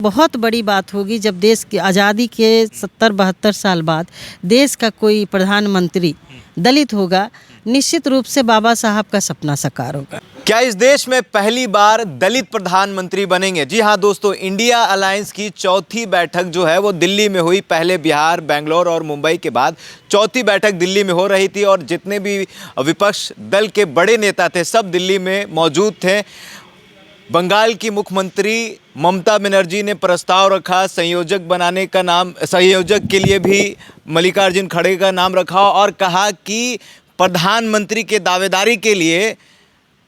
बहुत बड़ी बात होगी जब देश की आज़ादी के 70-72 साल बाद देश का कोई प्रधानमंत्री दलित होगा। निश्चित रूप से बाबा साहब का सपना साकार होगा। क्या इस देश में पहली बार दलित प्रधानमंत्री बनेंगे? जी हाँ दोस्तों, इंडिया अलायंस की चौथी बैठक जो है वो दिल्ली में हुई। पहले बिहार, बेंगलोर और मुंबई के बाद चौथी बैठक दिल्ली में हो रही थी और जितने भी विपक्ष दल के बड़े नेता थे सब दिल्ली में मौजूद थे। बंगाल की मुख्यमंत्री ममता बनर्जी ने प्रस्ताव रखा, संयोजक के लिए भी मल्लिकार्जुन खड़गे का नाम रखा और कहा कि प्रधानमंत्री के दावेदारी के लिए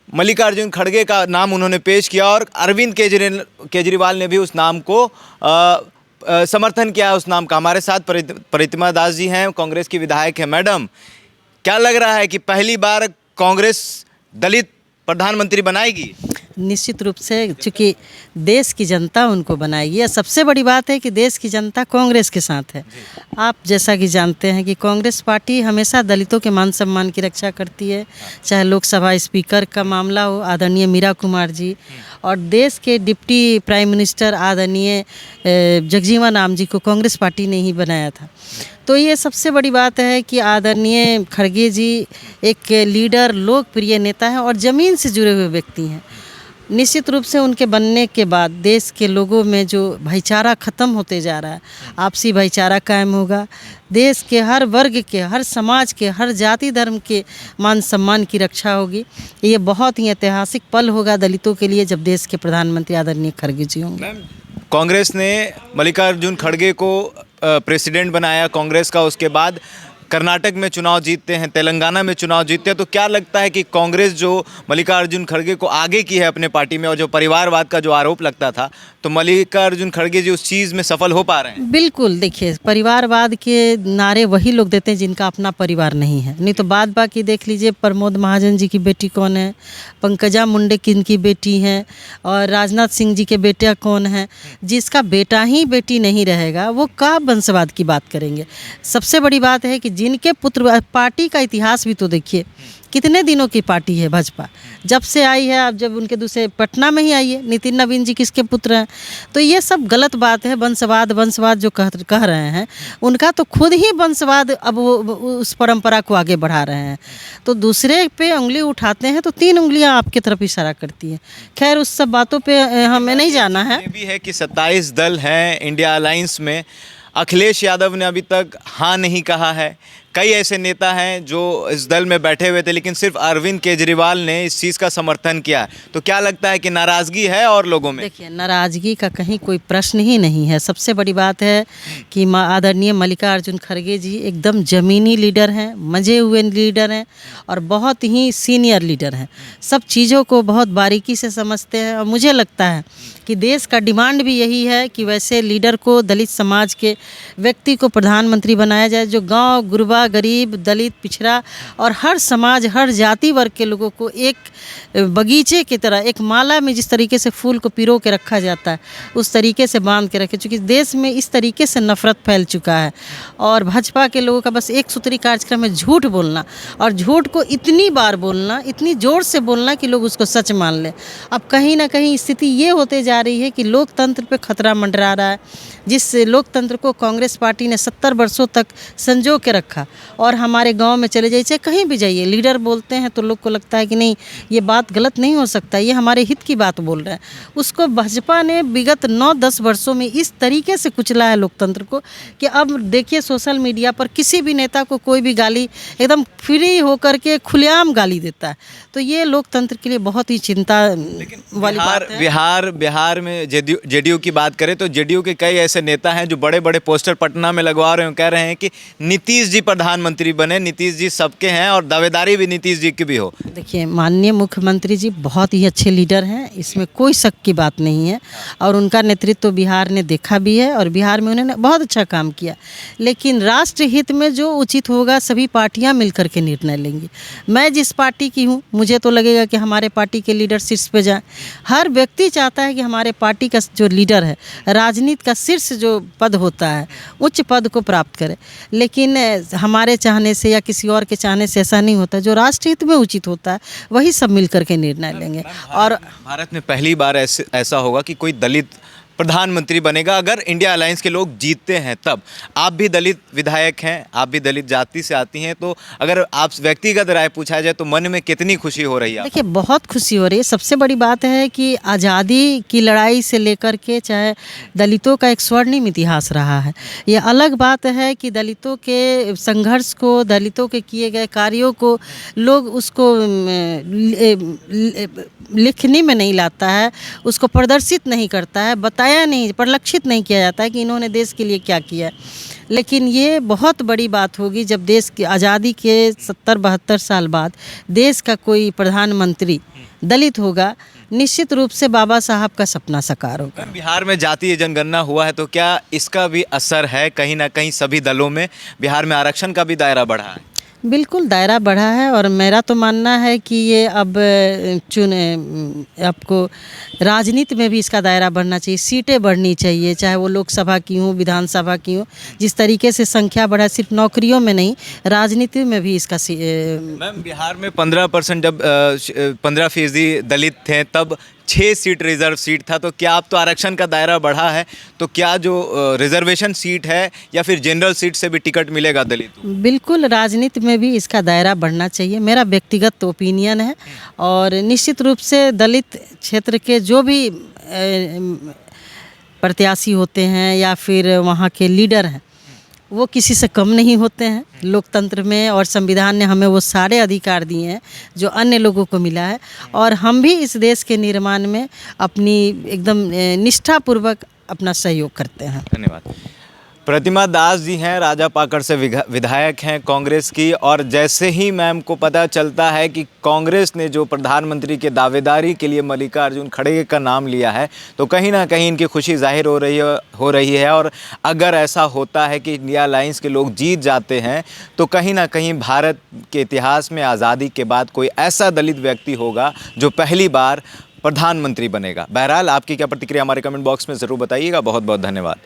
मल्लिकार्जुन खड़गे का नाम उन्होंने पेश किया और अरविंद केजरीवाल ने भी उस नाम को समर्थन किया उस नाम का। हमारे साथ प्रतिमा दास जी हैं, कांग्रेस की विधायक है। मैडम, क्या लग रहा है कि पहली बार कांग्रेस दलित प्रधानमंत्री बनाएगी? निश्चित रूप से, चूँकि देश की जनता उनको बनाएगी। यह सबसे बड़ी बात है कि देश की जनता कांग्रेस के साथ है। आप जैसा कि जानते हैं कि कांग्रेस पार्टी हमेशा दलितों के मान सम्मान की रक्षा करती है। चाहे लोकसभा स्पीकर का मामला हो, आदरणीय मीरा कुमार जी, और देश के डिप्टी प्राइम मिनिस्टर आदरणीय जगजीवन राम जी को कांग्रेस पार्टी ने ही बनाया था। तो ये सबसे बड़ी बात है कि आदरणीय खड़गे जी एक लीडर, लोकप्रिय नेता हैं और ज़मीन से जुड़े हुए व्यक्ति हैं। निश्चित रूप से उनके बनने के बाद देश के लोगों में जो भाईचारा ख़त्म होते जा रहा है, आपसी भाईचारा कायम होगा। देश के हर वर्ग के, हर समाज के, हर जाति धर्म के मान सम्मान की रक्षा होगी। ये बहुत ही ऐतिहासिक पल होगा दलितों के लिए जब देश के प्रधानमंत्री आदरणीय खड़गे जी होंगे। कांग्रेस ने मल्लिकार्जुन खड़गे को प्रेसिडेंट बनाया कांग्रेस का, उसके बाद कर्नाटक में चुनाव जीतते हैं, तेलंगाना में चुनाव जीतते हैं। तो क्या लगता है कि कांग्रेस जो मल्लिकार्जुन खड़गे को आगे की है अपने पार्टी में, और जो परिवारवाद का जो आरोप लगता था, तो मल्लिकार्जुन खड़गे जी उस चीज़ में सफल हो पा रहे हैं? बिल्कुल, देखिए, परिवारवाद के नारे वही लोग देते हैं जिनका अपना परिवार नहीं है। नहीं तो बाद बाकी देख लीजिए, प्रमोद महाजन जी की बेटी कौन है, पंकजा मुंडे किनकी बेटी हैं, और राजनाथ सिंह जी के बेटा कौन है। जिसका बेटा ही बेटी नहीं रहेगा वो का वंशवाद की बात करेंगे। सबसे बड़ी बात है कि जिनके पुत्र, पार्टी का इतिहास भी तो देखिए, कितने दिनों की पार्टी है भाजपा, जब से आई है। अब जब उनके दूसरे पटना में ही आई है, नितिन नवीन जी किसके पुत्र हैं? तो ये सब गलत बात है। वंशवाद जो कह रहे हैं, उनका तो खुद ही वंशवाद अब वो उस परंपरा को आगे बढ़ा रहे हैं। तो दूसरे पे उंगली उठाते हैं तो 3 उंगलियां आपकी तरफ इशारा करती हैं। खैर, उस सब बातों पे हमें नहीं जाना है। ये भी है कि 27 दल हैं इंडिया अलायंस में। अखिलेश यादव ने अभी तक हाँ नहीं कहा है। कई ऐसे नेता हैं जो इस दल में बैठे हुए थे, लेकिन सिर्फ अरविंद केजरीवाल ने इस चीज़ का समर्थन किया। तो क्या लगता है कि नाराज़गी है और लोगों में? देखिए, नाराज़गी का कहीं कोई प्रश्न ही नहीं है। सबसे बड़ी बात है कि आदरणीय मल्लिकार्जुन खड़गे जी एकदम ज़मीनी लीडर हैं, मजे हुए लीडर हैं और बहुत ही सीनियर लीडर हैं। सब चीज़ों को बहुत बारीकी से समझते हैं और मुझे लगता है कि देश का डिमांड भी यही है कि वैसे लीडर को, दलित समाज के व्यक्ति को प्रधानमंत्री बनाया जाए, जो गाँव गुरबा, गरीब, दलित, पिछड़ा और हर समाज, हर जाति वर्ग के लोगों को एक बगीचे की तरह, एक माला में जिस तरीके से फूल को पिरो के रखा जाता है, उस तरीके से बांध के रखे। चूँकि देश में इस तरीके से नफरत फैल चुका है और भाजपा के लोगों का बस एक सूत्री कार्यक्रम है झूठ बोलना, और झूठ को इतनी बार बोलना, इतनी ज़ोर से बोलना कि लोग उसको सच मान लें। अब कहीं ना कहीं स्थिति ये होते जा रही है कि लोकतंत्र पे खतरा मंडरा रहा है। जिस लोकतंत्र को कांग्रेस पार्टी ने 70 वर्षों तक संजो के रखा, और हमारे गांव में चले जाइए, कहीं भी जाइए, लीडर बोलते हैं तो लोग को लगता है कि नहीं, ये बात गलत नहीं हो सकता, ये हमारे हित की बात बोल रहे हैं। उसको भाजपा ने विगत 9-10 वर्षों में इस तरीके से कुचला है लोकतंत्र को कि अब देखिए, सोशल मीडिया पर किसी भी नेता को कोई भी गाली एकदम फ्री होकर के खुलेआम गाली देता है। तो ये लोकतंत्र के लिए बहुत ही चिंता वाली बात है। बिहार में जेडीयू की बात करें तो जेडीयू के कई ऐसे नेता हैं जो बड़े बड़े पोस्टर पटना में लगवा रहे हैं, कह रहे हैं कि नीतीश जी प्रधानमंत्री बने, नीतीश जी सबके हैं और दावेदारी भी नीतीश जी की भी हो। देखिए, माननीय मुख्यमंत्री जी बहुत ही अच्छे लीडर हैं, इसमें कोई शक की बात नहीं है, और उनका नेतृत्व बिहार ने देखा भी है और बिहार में उन्होंने बहुत अच्छा काम किया। लेकिन राष्ट्र हित में जो उचित होगा सभी पार्टियां मिलकर के निर्णय लेंगी। मैं जिस पार्टी की हूं, मुझे तो लगेगा कि हमारे पार्टी के लीडर शीर्ष पे जाएं। हर व्यक्ति चाहता है कि हमारे पार्टी का जो लीडर है, राजनीति का शीर्ष जो पद होता है, उच्च पद को प्राप्त करे। लेकिन हमारे चाहने से या किसी और के चाहने से ऐसा नहीं होता। जो राष्ट्र हित में उचित होता है वही सब मिल करके निर्णय लेंगे। और भारत में पहली बार ऐसा होगा कि कोई दलित प्रधानमंत्री बनेगा अगर इंडिया अलायंस के लोग जीतते हैं तब। आप भी दलित विधायक हैं, आप भी दलित जाति से आती हैं, तो अगर आप व्यक्तिगत राय पूछा जाए तो मन में कितनी खुशी हो रही है? देखिए, बहुत खुशी हो रही है। सबसे बड़ी बात है कि आज़ादी की लड़ाई से लेकर के चाहे दलितों का एक स्वर्णिम इतिहास रहा है। ये अलग बात है कि दलितों के संघर्ष को, दलितों के किए गए कार्यों को लोग उसको लिखने में नहीं लाता है, उसको प्रदर्शित नहीं करता है, बताया नहीं, परिलक्षित नहीं किया जाता है कि इन्होंने देश के लिए क्या किया है। लेकिन ये बहुत बड़ी बात होगी जब देश की आज़ादी के 70-72 साल बाद देश का कोई प्रधानमंत्री दलित होगा। निश्चित रूप से बाबा साहब का सपना साकार होगा। बिहार में जातीय जनगणना हुआ है, तो क्या इसका भी असर है कहीं ना कहीं सभी दलों में? बिहार में आरक्षण का भी दायरा बढ़ा है। बिल्कुल दायरा बढ़ा है, और मेरा तो मानना है कि ये अब आपको राजनीति में भी इसका दायरा बढ़ना चाहिए, सीटें बढ़नी चाहिए, चाहे वो लोकसभा की हो, विधानसभा की हो। जिस तरीके से संख्या बढ़ा, सिर्फ नौकरियों में नहीं, राजनीति में भी इसका मैम, बिहार में 15% जब 15% दलित थे तब 6 सीट रिजर्व सीट था, तो क्या अब तो आरक्षण का दायरा बढ़ा है, तो क्या जो रिजर्वेशन सीट है या फिर जनरल सीट से भी टिकट मिलेगा दलित? बिल्कुल, राजनीति में भी इसका दायरा बढ़ना चाहिए, मेरा व्यक्तिगत ओपिनियन है। और निश्चित रूप से दलित क्षेत्र के जो भी प्रत्याशी होते हैं या फिर वहाँ के लीडर हैं, वो किसी से कम नहीं होते हैं। लोकतंत्र में और संविधान ने हमें वो सारे अधिकार दिए हैं जो अन्य लोगों को मिला है, और हम भी इस देश के निर्माण में अपनी एकदम निष्ठापूर्वक अपना सहयोग करते हैं। धन्यवाद। प्रतिमा दास जी हैं, राजापाकड़ से विधायक हैं कांग्रेस की, और जैसे ही मैम को पता चलता है कि कांग्रेस ने जो प्रधानमंत्री के दावेदारी के लिए मल्लिकार्जुन खड़गे का नाम लिया है, तो कहीं ना कहीं इनकी खुशी जाहिर हो रही है। और अगर ऐसा होता है कि इंडिया अलायंस के लोग जीत जाते हैं, तो कहीं ना कहीं भारत के इतिहास में आज़ादी के बाद कोई ऐसा दलित व्यक्ति होगा जो पहली बार प्रधानमंत्री बनेगा। बहरहाल, आपकी क्या प्रतिक्रिया हमारे कमेंट बॉक्स में ज़रूर बताइएगा। बहुत बहुत धन्यवाद।